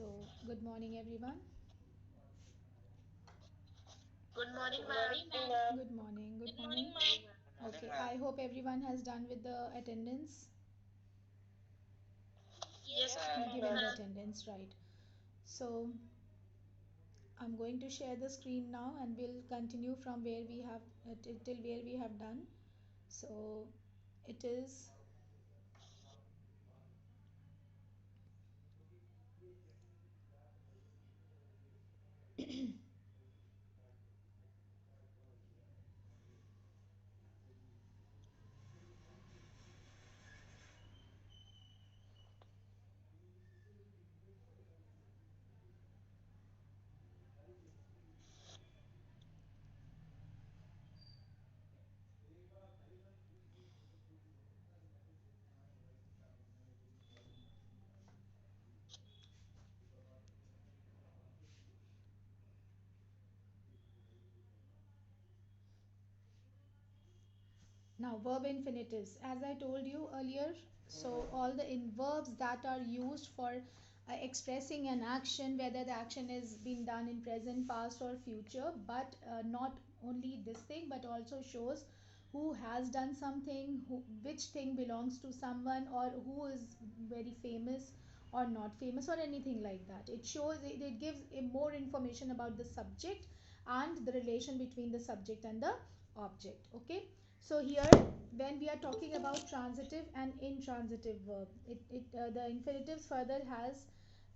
Good morning, everyone. Good morning, ma'am. Good morning. Good morning. Okay, I hope everyone has done with the attendance, Yes, given the ma'am. attendance, right? So, I'm going to share the screen now and we'll continue from where we have till where we have done. So, it is now verb infinitives. As I told you earlier, so all the verbs that are used for expressing an action, whether the action is being done in present, past, or future, but not only this thing, but also shows who has done something, which thing belongs to someone, or who is very famous or not famous, or anything like that. It shows it gives a more information about the subject and the relation between the subject and the object. Okay, so here when we are talking about transitive and intransitive verb, the infinitives further has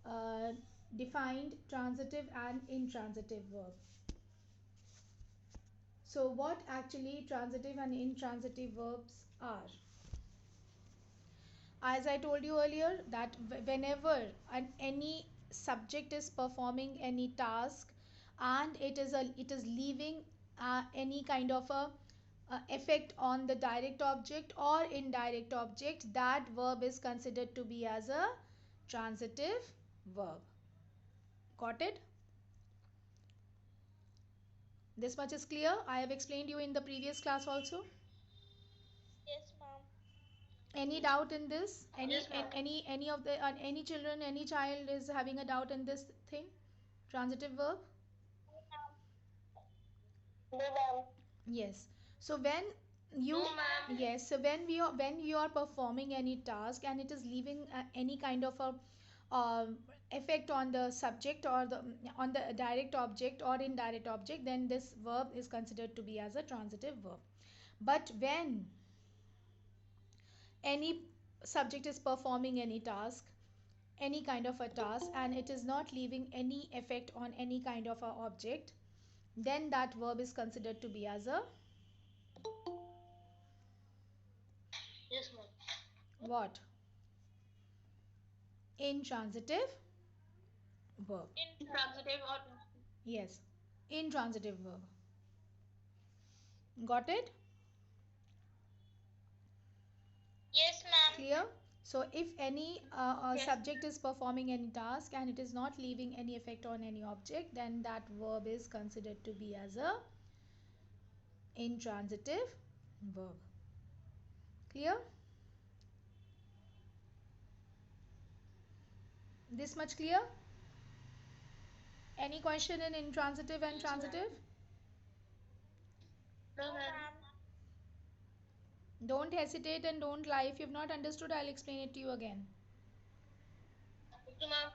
uh, defined transitive and intransitive verb. So what actually transitive and intransitive verbs are? As I told you earlier, that whenever any subject is performing any task and it is leaving any kind of a effect on the direct object or indirect object, that verb is considered to be as a transitive verb. Got it? This much is clear. I have explained you in the previous class also. Yes, ma'am. Any doubt in this? Yes, ma'am. Any of the any children, any child is having a doubt in this thing? Transitive verb? No, ma'am. Yes. So when you No, ma'am. yes, so when you are performing any task and it is leaving any kind of a effect on the subject or the on the direct object or indirect object, then this verb is considered to be as a transitive verb. But when any subject is performing any task, any kind of a task, and it is not leaving any effect on any kind of a object, then that verb is considered to be as a Yes, ma'am. what? Intransitive verb. Intransitive or Yes, intransitive verb. Got it? yes, ma'am. Clear? So if any Yes. subject is performing any task and it is not leaving any effect on any object, then that verb is considered to be as a intransitive verb. Clear? This much clear? Any question in intransitive and Yes, ma'am. transitive? No, ma'am. Don't hesitate and don't lie. If you've not understood, I'll explain it to you again. Okay, ma'am.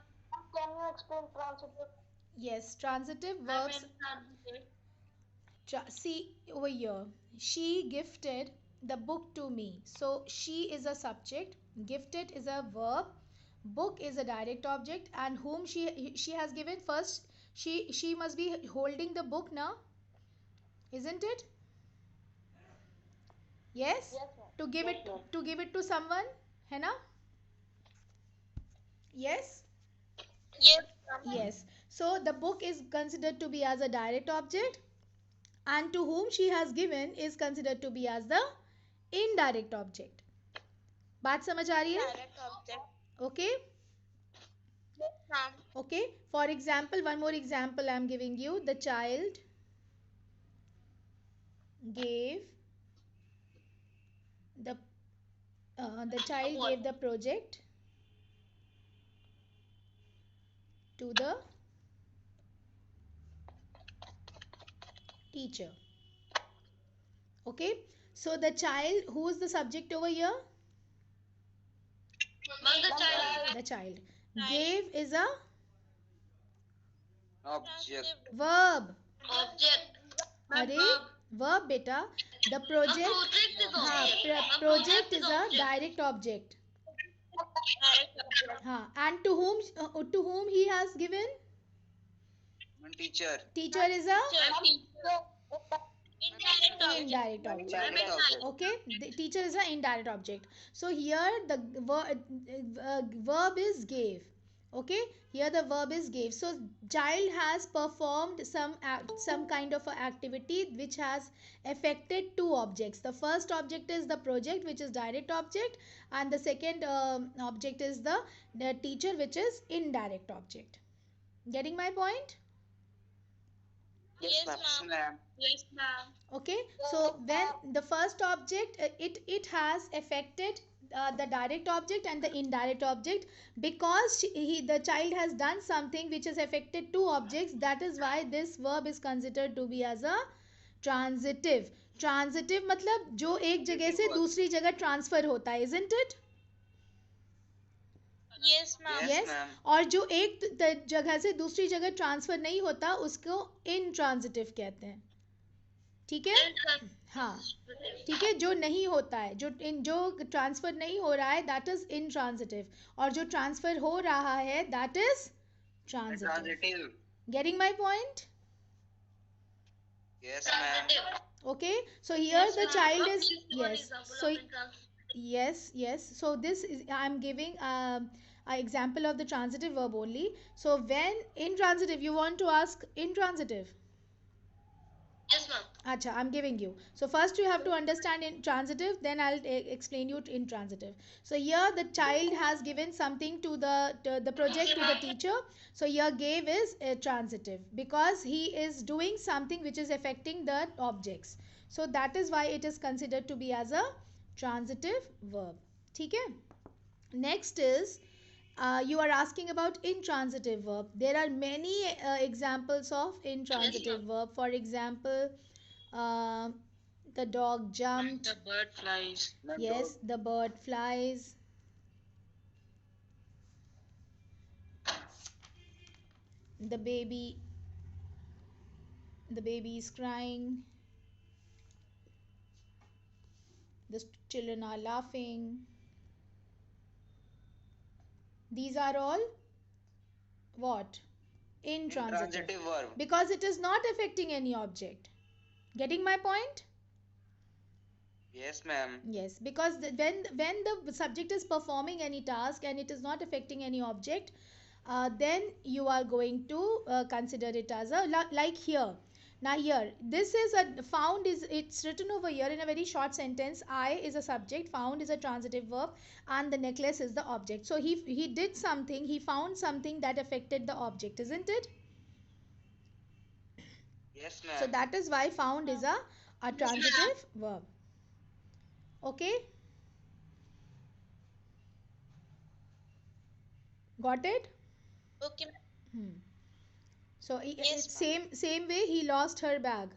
Can you explain transitive? Yes, transitive I'm verbs. in transitive. See over here. She gifted the book to me. So she is a subject, gifted is a verb, book is a direct object, and whom she has given first. She must be holding the book now, isn't it? Yes. Yes, ma'am. To give Yes, it ma'am. to give it to someone, है ना? Yes. Yes, ma'am. Yes. So the book is considered to be as a direct object, and to whom she has given is considered to be as the indirect object. बात समझ आ रही है? Indirect object. Okay. Yes, ma'am. Okay, for example, one more example I am giving you. The child gave the the child What? gave the project to the teacher. Okay, so the child, who is the subject over here? Mom, the child. The child. Child. Gave is a Object. verb. Object. अरे Verb. verb बेटा. The A project, project is हाँ object. A project is a object. direct object. Direct object. हाँ, and to whom he has given? Teacher. Teacher is a Indirect object. indirect object. Indirect object. Okay, the teacher is an indirect object. So here the verb is gave. Okay, here the verb is gave. So child has performed some kind of a activity which has affected two objects. The first object is the project, which is direct object, and the second object is the teacher, which is indirect object. Getting my point? Yes, ma'am. Yes, ma'am. Okay, so when the first object it has affected the direct object and the indirect object, because the child has done something which has affected two objects. That is why this verb is considered to be as a transitive. Transitive मतलब जो एक जगह से दूसरी जगह transfer होता है, isn't it? Yes, ma'am. Yes, और जो एक जगह से दूसरी जगह ट्रांसफर नहीं होता उसको intransitive कहते हैं. ठीक है, हाँ ठीक है. जो नहीं होता है, जो ट्रांसफर नहीं हो रहा है, दैट इज intransitive, और जो ट्रांसफर हो रहा है, that is transitive. Getting my point? Yes, ma'am. Okay, so here the child is, yes, so yes, so this is, I am giving an example of the transitive verb only. So when intransitive, you want to ask intransitive. Yes, ma'am. Acha, I'm giving you. So first you have to understand intransitive, then I'll explain you intransitive. So here the child has given something to the project to the teacher. So here gave is transitive because he is doing something which is affecting the objects. So that is why it is considered to be as a transitive verb. ठीक है? Next is you are asking about intransitive verb. There are many examples of intransitive verb. For example, the dog jumped. The bird flies. Yes, the bird flies. The baby is crying. The children are laughing. These are all what? Intransitive Verb. Because it is not affecting any object. Getting my point? Yes, ma'am. Yes, because when the subject is performing any task and it is not affecting any object, then you are going to consider it as a like here. Now here, this is a found is, it's written over here in a very short sentence. I is a subject, found is a transitive verb, and the necklace is the object. So he did something, he found something that affected the object, isn't it? Yes, ma'am. So that is why found is a transitive verb. Okay? Got it? Okay. So Yes, same way he lost her bag.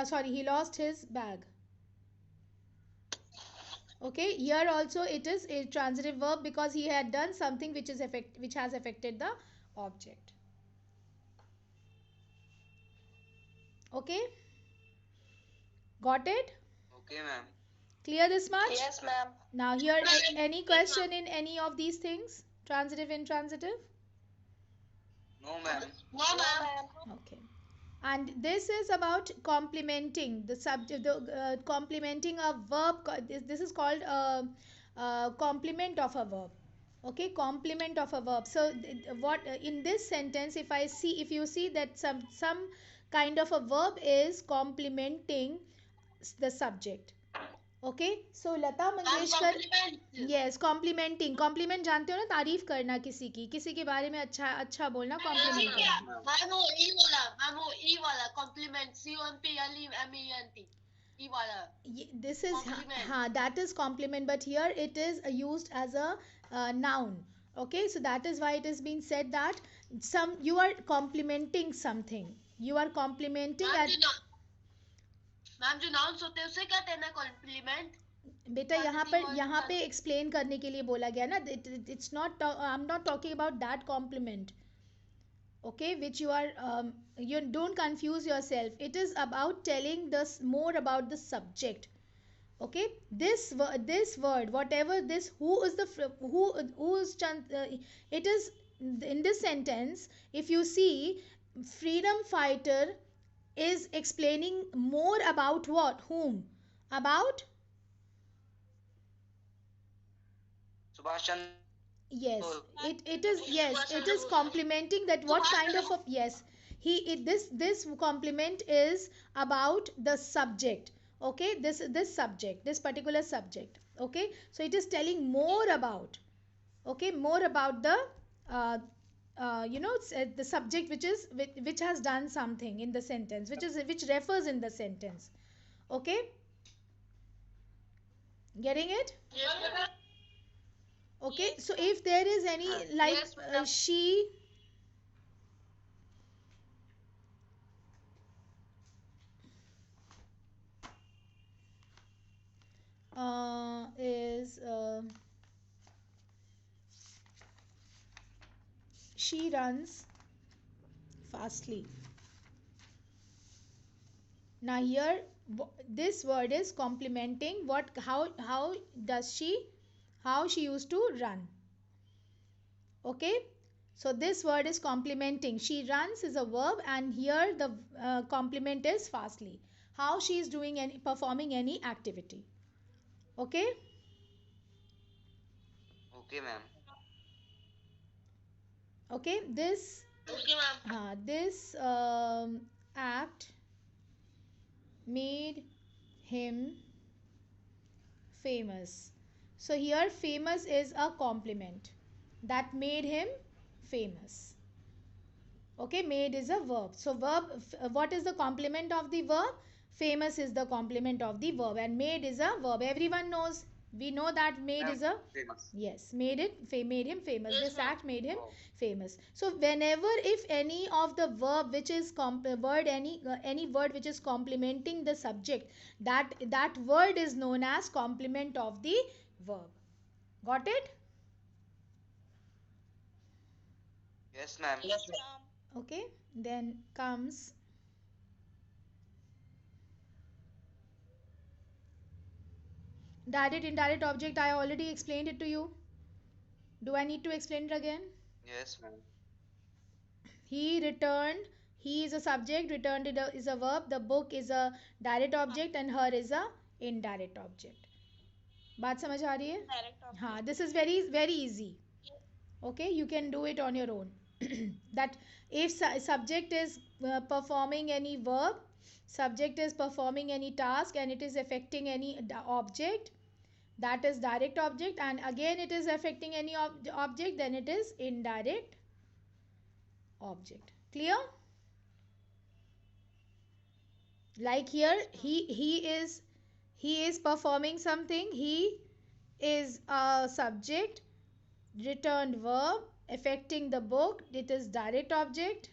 Sorry, he lost his bag. Okay, here also it is a transitive verb because he had done something which has affected the object. Okay? Got it? Okay, ma'am. Clear this much? Yes, ma'am. Now here any question in any of these things? Transitive, intransitive? No, ma'am. No, ma'am. Okay. And this is about complementing the subject, complementing a verb. This is called a complement of a verb. Okay, complement of a verb. So what in this sentence, if you see that some kind of a verb is complementing the subject. Okay, so Lata Mangeshkar, yes, complimenting. Compliment जानते हो ना, तारीफ करना किसी के बारे में अच्छा बोलना, compliment करना. मैम वो ई वाला, compliment, COMPLEMENT, ई वाला. This is that is compliment, but here it is used as a noun. Okay, so that is why it has been said that you are complementing something, you are complementing ma'am at जो ma'am जो nouns होते हैं उसे कहते हैं ना complement. बेटा यहाँ पे एक्सप्लेन करने के लिए बोला गया ना. It's not, I am not talking about that compliment. Okay, which you are you don't confuse yourself. It is about telling this more about the subject. Okay, this word, whatever this, who is the who is it is in this sentence. If you see, freedom fighter is explaining more about what, whom, about, Subhash Chandra yes, Bose. it is, yes, it is complementing that what kind of a, yes, this complement is about the subject. Okay, this subject, this particular subject. Okay, so it is telling more about, okay, more about the the subject which is which has done something in the sentence, which refers in the sentence. Okay, getting it? Yes. Okay, so if there is any, like, Yes, madam. she is she runs fastly. Now here this word is complementing what, how does she, how she used to run. Okay, so this word is complementing. She runs is a verb, and here the complement is fastly, how she is doing any, performing any activity. Okay, Okay, ma'am. okay, this Okay, ma'am. this act made him famous. So here famous is a complement, that made him famous. Okay, made is a verb. So verb, what is the complement of the verb? Famous is the complement of the verb, and made is a verb. Everyone knows, we know that made Ma'am, is a, famous. yes, made him famous. Yes, This ma'am. act made him Wow. famous. So whenever, if any of the verb which is word, any word which is complementing the subject, that word is known as complement of the verb. Got it? Yes, ma'am. Yes, ma'am. Okay, then comes direct indirect object. I already explained it to you. Do I need to explain it again? Yes, ma'am. He returned, he is a subject, returned is a verb, the book is a direct object, and her is a indirect object. बात समझ आ रही है? Direct object. हाँ, this is very very easy. Okay, you can do it on your own. That if subject is performing any verb, subject is performing any task, and it is affecting any object, that is direct object, and again it is affecting any object, then it is indirect object. Clear? Like here, he is performing something, he is a subject, returned verb, affecting the book, it is direct object,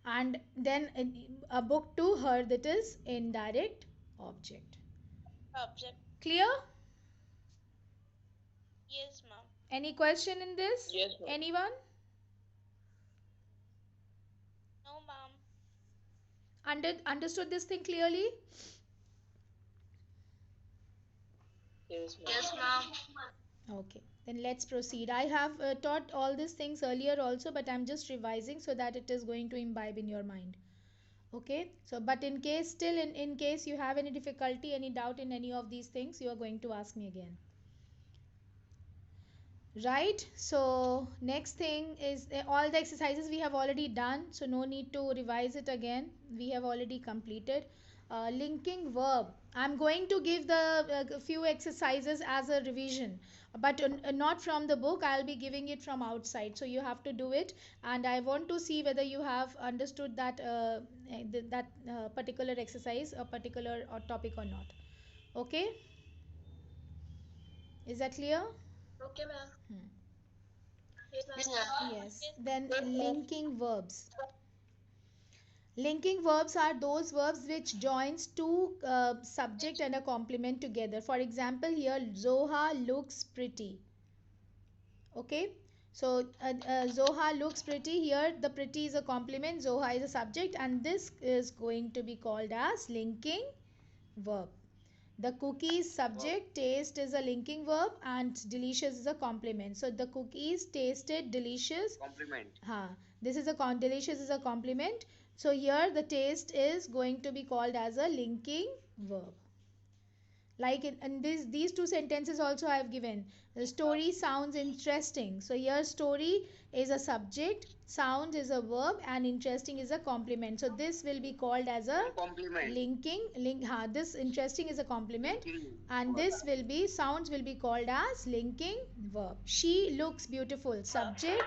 and then a book to her, that is indirect object. Object. Clear? Yes, ma'am. Any question in this? Yes, ma'am. Anyone? No, ma'am. Understood this thing clearly? Yes, ma'am. Yes, ma'am. Okay, then let's proceed. I have taught all these things earlier also, but I'm just revising so that it is going to imbibe in your mind. Okay, so but in case, still in case you have any difficulty, any doubt in any of these things, you are going to ask me again. Right, so next thing is all the exercises we have already done, so no need to revise it again, we have already completed. Linking verb, I'm going to give the few exercises as a revision, but not from the book, I'll be giving it from outside, so you have to do it, and I want to see whether you have understood that particular exercise, a particular topic or not. Okay, is that clear? Okay, ma'am. Yes, ma'am. Yes. Then linking verbs. Linking verbs are those verbs which joins two subject and a complement together. For example, here Zoha looks pretty. Okay. So Zoha looks pretty. Here the pretty is a complement, Zoha is a subject, and this is going to be called as linking verb. The cookies subject, taste is a linking verb, and delicious is a complement. So the cookies tasted delicious. Compliment. This is a delicious is a complement. So here the taste is going to be called as a linking verb. Like in these two sentences also I have given. The story sounds interesting. So here story is a subject, sound is a verb, and interesting is a complement. So this will be called as a Compliment. this interesting is a complement, Linking and verb. this will be sounds will be called as linking verb. She looks beautiful, subject,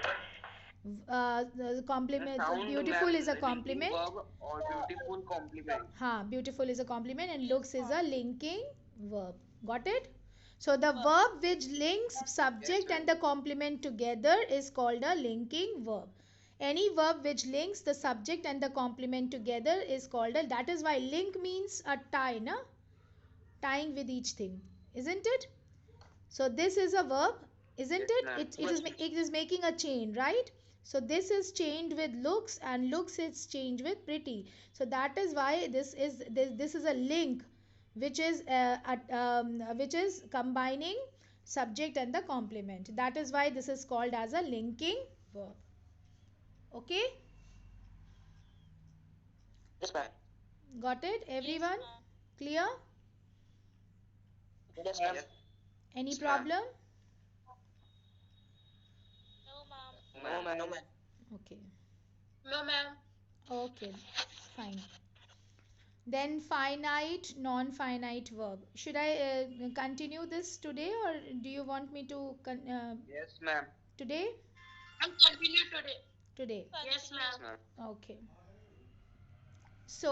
the complement. Sound, Beautiful ma'am, is a linking complement. verb or beautiful compliment. Beautiful is a complement and looks is a linking verb. Got it? So the verb which links Yes, subject ma'am. and the complement together is called a linking verb. Any verb which links the subject and the complement together is called a, that is why link means a tie, na? Tying with each thing, isn't it? So this is a verb, isn't Yes, it? ma'am. It is making a chain, right? So this is chained with looks, and looks is chained with pretty. So that is why this is a link which is combining subject and the complement. That is why this is called as a linking verb. Okay, Yes, ma'am. got it, everyone? Clear? Yes, ma'am. Any Yes, ma'am. problem? No, ma'am. No, ma'am. Okay. No, ma'am. Okay, fine. Then finite, non-finite verb. Should I continue this today, or do you want me to Yes, ma'am. today? I'm continue today. Today. Yes, Yes, ma'am. ma'am. Okay. So,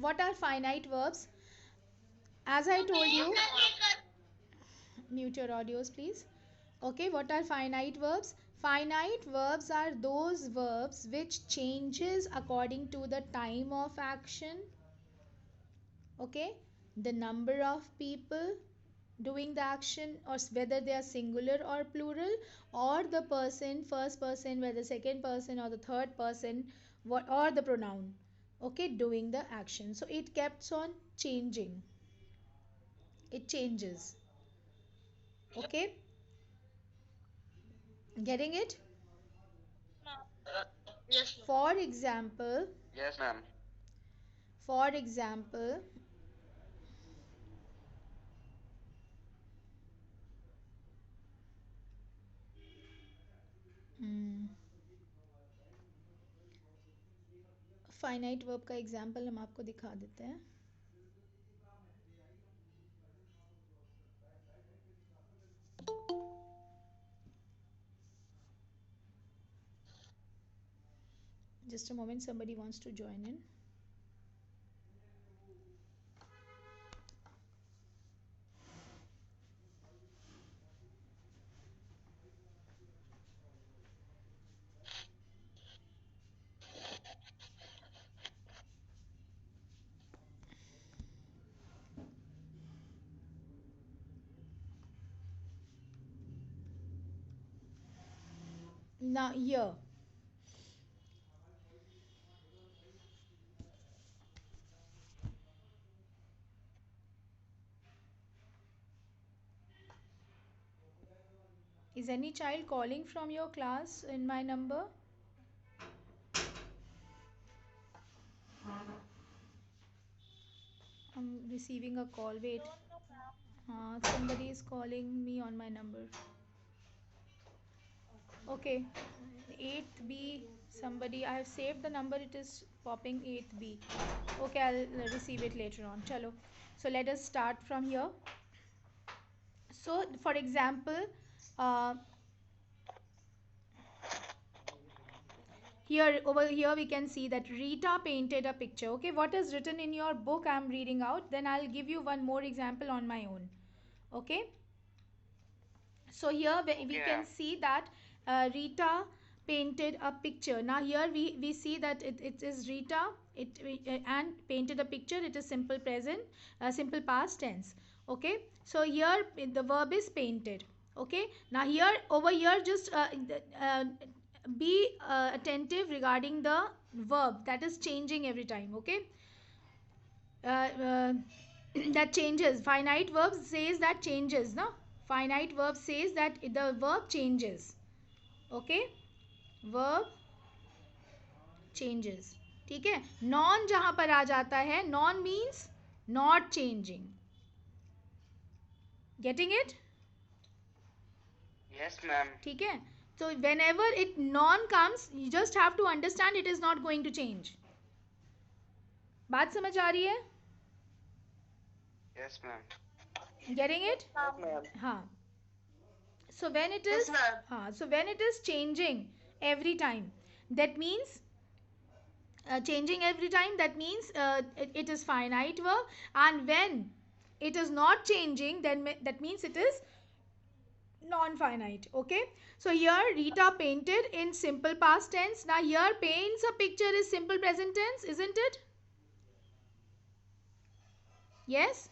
what are finite verbs? As I told you, mute your audios, please. Okay, what are finite verbs? Finite verbs are those verbs which changes according to the time of action. Okay, the number of people doing the action, or whether they are singular or plural, or the person, first person, whether second person or the third person, what, or the pronoun, okay, doing the action. So it keeps on changing, it changes. Okay, getting it? Yes, ma'am. For example, Yes, ma'am. for example, finite verb का example हम आपको दिखा देते हैं. Just a moment, somebody wants to join in. Now here, is any child calling from your class in my number? I'm receiving a call. Wait. Somebody is calling me on my number. Okay. 8th B. Somebody. I have saved the number. It is popping 8th B. Okay, I'll receive it later on. Chalo. So let us start from here. So, for example, uh, here over here we can see that Rita painted a picture. Okay, what is written in your book I'm reading out, then I'll give you one more example on my own. Okay, so here we Okay, can ma'am. see that Rita painted a picture. Now here we see that it is Rita and painted a picture. It is simple present, simple past tense. Okay, so here the verb is painted. Okay, now here over here just be attentive regarding the verb that is changing every time. Okay, uh, that changes. Finite verb says that changes, no? Finite verb says that the verb changes. Okay, verb changes. ठीक है, non जहां पर आ जाता है, non means not changing. Getting it? Yes, ma'am. ठीक है, so whenever it non comes, you just have to understand it is not going to change. बात समझ आ रही है? Yes, ma'am. Getting it? Yes, ma'am. हाँ. So when it is, so when it is changing every time, that means changing every time, that means it is finite verb. And when it is not changing, then that means it is non-finite. Okay, so here Rita painted in simple past tense. Now here paints a picture is simple present tense, isn't it? Yes.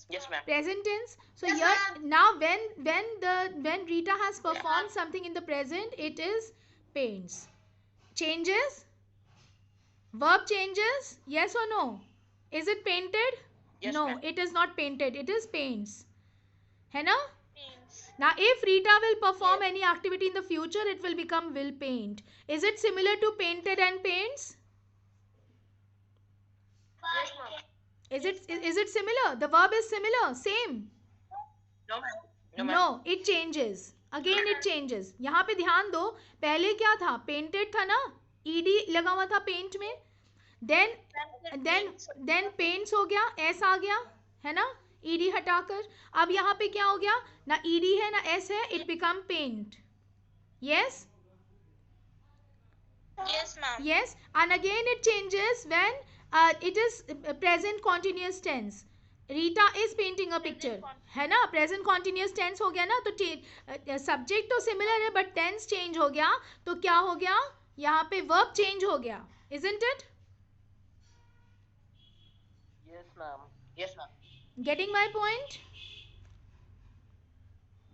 Yes, ma'am. Present tense. So Yes, here ma'am. now when Rita has performed something in the present, it is paints. Changes, verb changes, yes or no? Is it painted? Yes, No, ma'am. it is not painted, it is paints. है ना? Now if Rita will perform any activity in the future, it will become will paint. Is it similar to painted and paints? Yes, ma'am. Is it similar? The verb is similar, same. No, ma'am. No, ma'am. No, it changes. Again it changes. यहाँ पे ध्यान दो, पहले क्या था? Painted था ना? ed लगा हुआ था paint में. then paints हो गया, s आ गया, है ना? ed हटाकर अब यहाँ पे क्या हो गया? ना ed है ना s है, it become paint. Yes? Yes, ma'am. Yes, and again it changes when it is present continuous tense. Rita is painting a picture, है ना? Present continuous tense हो गया ना, तो subject तो similar है but tense change हो गया, तो क्या हो गया? यहाँ पे verb change हो गया, isn't it? Yes, ma'am. Yes, ma'am. Getting my point?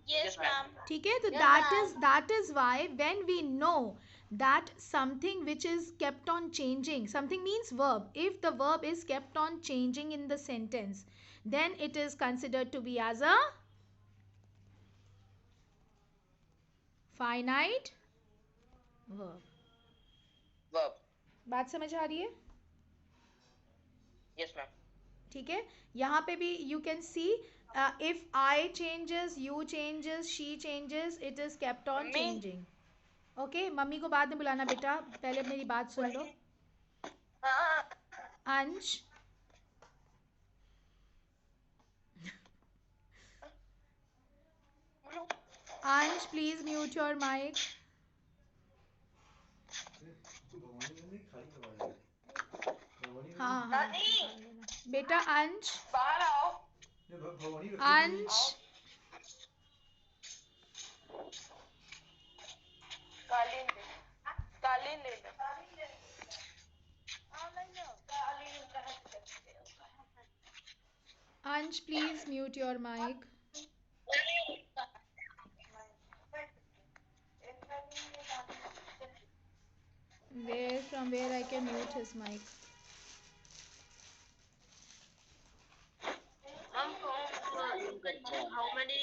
Yes, ma'am. ठीक है, तो Yeah, that is why when we know that something which is kept on changing, something means verb, if the verb is kept on changing in the sentence, then it is considered to be as a finite verb. Verb. बात समझ आ रही है? Yes, ma'am. ठीक है, यहाँ पे भी you can see if I changes, you changes, she changes, it is kept on mummy? changing. Okay, mummy को बाद में बुलाना बेटा, पहले मेरी बात सुन लो. अंश, अंश प्लीज म्यूट योर माइक. हाँ हाँ बेटा अंश, बाहर आओ. अंश कालीन ले लो. Ansh please mute your mic. From where I can mute his mic? Ma'am, you can check how many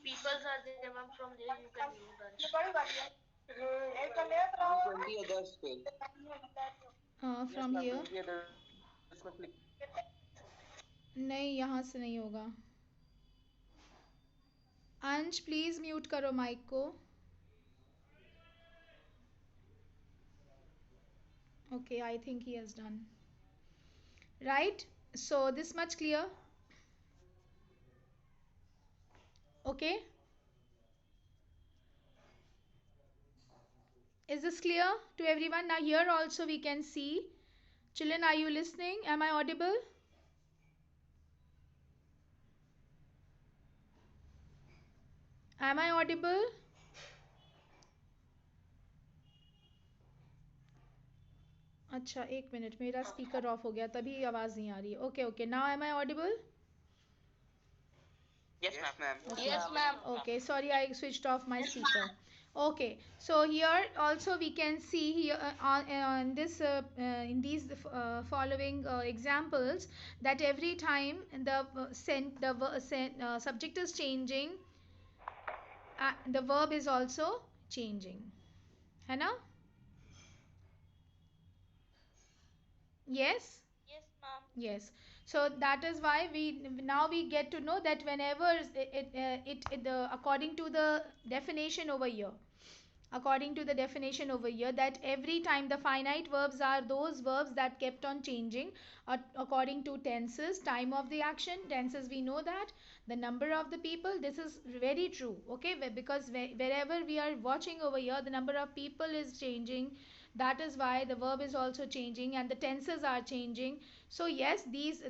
people are there, ma'am. From there you can use that. 20 others पे. From here? 20 others में click. नहीं, यहाँ से नहीं होगा. अंश please mute करो mic को. Okay, I think he has done. Right? So this much clear? Okay? Is this clear to everyone? Now here also we can see. Children, are you listening? Am I audible? Am I audible? अच्छा एक minute, मेरा speaker of हो गया तभी आवाज़ नहीं आ रही है. Okay okay, now am I audible? Yes, ma'am. Okay. Yes, ma'am. Okay, sorry, I switched off my speaker. Okay, so here also we can see here on this in these following examples that every time the subject is changing, the verb is also changing, है ना? Yes. Yes, ma'am. Yes. So that is why we get to know that whenever according to the definition over here, that every time the finite verbs are those verbs that kept on changing according to tenses, time of the action, tenses we know that, the number of the people, this is very true, okay, because wherever we are watching over here the number of people is changing, that is why the verb is also changing and the tenses are changing. So yes, these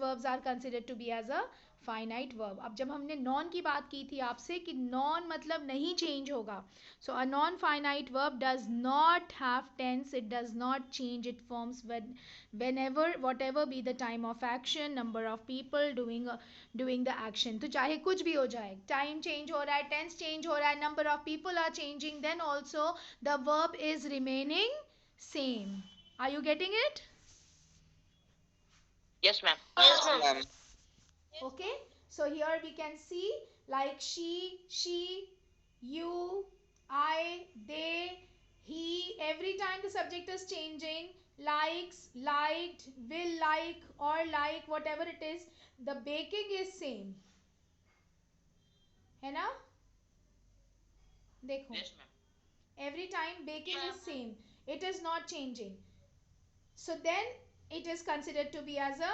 verbs are considered to be as a finite verb. अब जब हमने non की बात की थी आपसे कि non मतलब नहीं चेंज होगा, so a non finite verb does not have tense, it does not change, it forms whenever whatever be the time of action, number of people doing the action. तो चाहे कुछ भी हो जाए, time change हो रहा है, tense change हो रहा है, number of people are changing, then also the verb is remaining same. Are you getting it? Yes, ma'am. Yes, Yes, ma'am. ma'am. Okay, so here we can see like she, you, I, they, he, every time the subject is changing, likes, liked, will like, or like, whatever it is, the baking is same, है ना? देखो, Yes, ma'am. every time baking is same, it is not changing, so then it is considered to be as a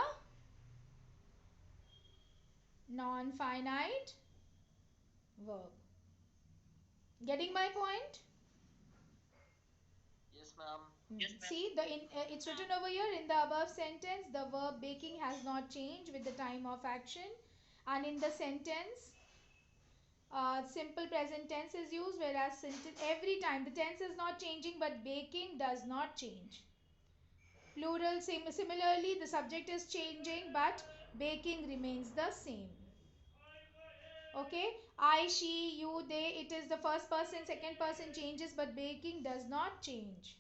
non-finite verb. Getting my point? Yes, ma'am. See, it's written over here in the above sentence, the verb baking has not changed with the time of action, and in the sentence, simple present tense is used, whereas every time the tense is not changing, but baking does not change. Plural, similarly, the subject is changing, but baking remains the same. Okay, I, she, you, they, it is the first person, second person changes, but baking does not change.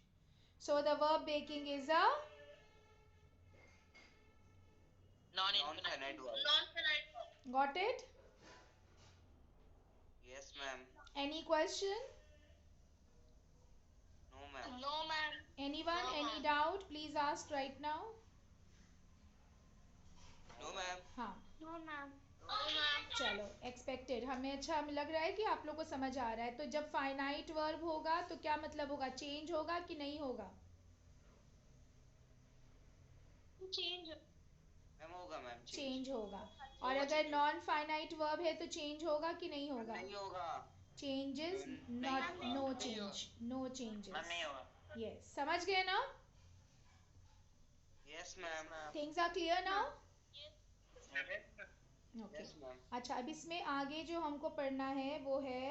So the verb baking is a Non-infinite verb. Non-finite verb. got it? Yes, ma'am. Any question? No, ma'am. No, ma'am. Anyone? No, Any ma'am. doubt? Please ask right now. No, ma'am. हाँ, No, ma'am. No, ma'am. चलो expected, हमें अच्छा हमें लग रहा है कि आप लोग को समझ आ रहा है. तो जब फाइनाइट वर्ब होगा तो क्या मतलब होगा, चेंज होगा कि नहीं होगा? Change. मैम होगा मैम चेंज होगा. और होगा अगर change. नॉन फाइनाइट वर्ब है तो चेंज होगा कि नहीं होगा? नहीं होगा. चेंजेस नहीं नॉट, होगा. नो नहीं चेंज, नो चेंजेस. नहीं होगा. यस, समझ गए ना? Yes, ma'am. Things are clear now? Okay. Yes, ma'am. अच्छा, अब इसमें आगे जो हमको पढ़ना है वो है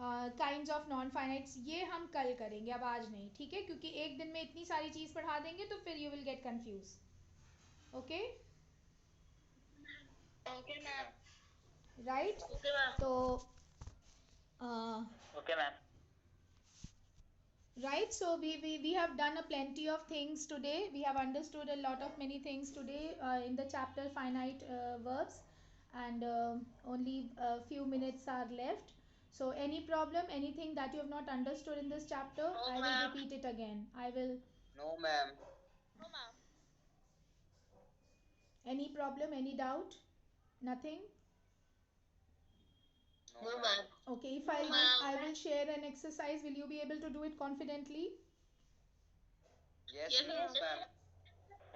काइंड्स ऑफ नॉन फाइनाइट्स. ये हम कल करेंगे, अब आज नहीं, ठीक है? क्योंकि एक दिन में इतनी सारी चीज़ पढ़ा देंगे तो फिर you will get confuse. Okay, Okay, ma'am. Right? Okay, ma'am. तो Okay, ma'am. right, so we have done a plenty of things today. We have understood a lot of many things today in the chapter finite verbs, and only a few minutes are left. So any problem, anything that you have not understood in this chapter? No, I will ma'am. repeat it again. I will. No, ma'am. No, ma'am. Any problem, any doubt? Nothing? No, ma'am. Okay, if No, ma'am. I will share an exercise, will you be able to do it confidently? Yes, Yes, ma'am. ma'am.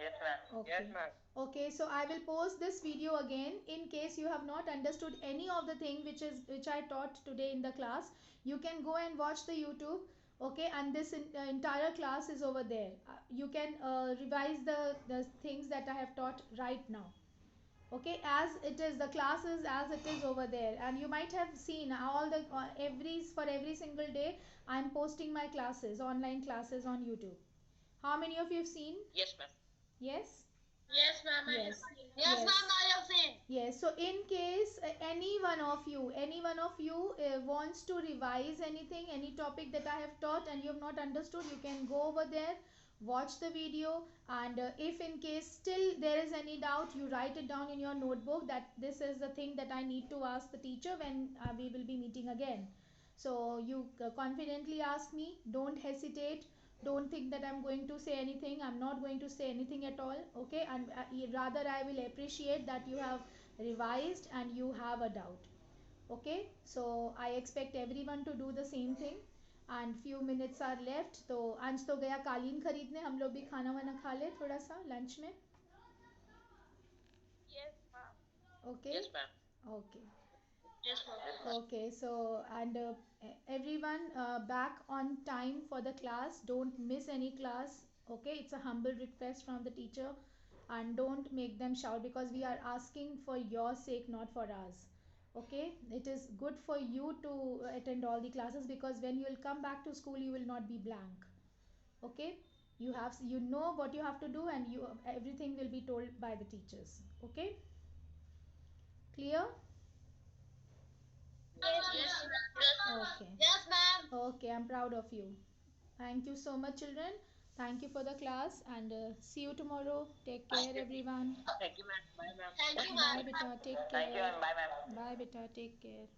Yes, ma'am. Okay. Yes, ma'am. Okay, so I will post this video again in case you have not understood any of the thing which I taught today in the class. You can go and watch the YouTube. Okay, and this entire class is over there. You can revise the things that I have taught right now. Okay, as it is, the class is as it is over there, and you might have seen all the every single day I'm posting my classes, online classes on YouTube. How many of you have seen? Yes, ma'am. Yes. Yes, ma'am, I have Yes. seen. Yes, ma'am, I have seen. Yes. So in case any one of you wants to revise anything, any topic that I have taught and you have not understood, you can go over there, watch the video, and if in case still there is any doubt, you write it down in your notebook that this is the thing that I need to ask the teacher when we will be meeting again. So you confidently ask me, don't hesitate, don't think that I'm going to say anything, I'm not going to say anything at all. Okay, and rather I will appreciate that you have revised and you have a doubt. Okay, so I expect everyone to do the same thing, and few minutes are left. तो अंश तो गया कालीन खरीदने, हम लोग भी खाना वाना खा ले थोड़ा सा लंच में. Yes, ma'am. Okay. Yes, ma'am. Okay. Yes, ma'am. Yes, ma'am. Okay, so and everyone back on time for the class. Don't miss any class. Okay, it's a humble request from the teacher, and don't make them shout because we are asking for your sake, not for us. Okay, it is good for you to attend all the classes because when you will come back to school, you will not be blank. Okay, you know what you have to do, and you everything will be told by the teachers. Okay, clear? Yes, ma'am. Okay. Yes, ma'am. Okay, I'm proud of you. Thank you so much, children. Thank you for the class, and see you tomorrow. Take care, everyone. Thank you, ma'am. Bye, ma'am. Thank you, ma'am. Bye, beta. Take Thank you, care. ma'am. Bye, ma'am. Bye, beta. Take care.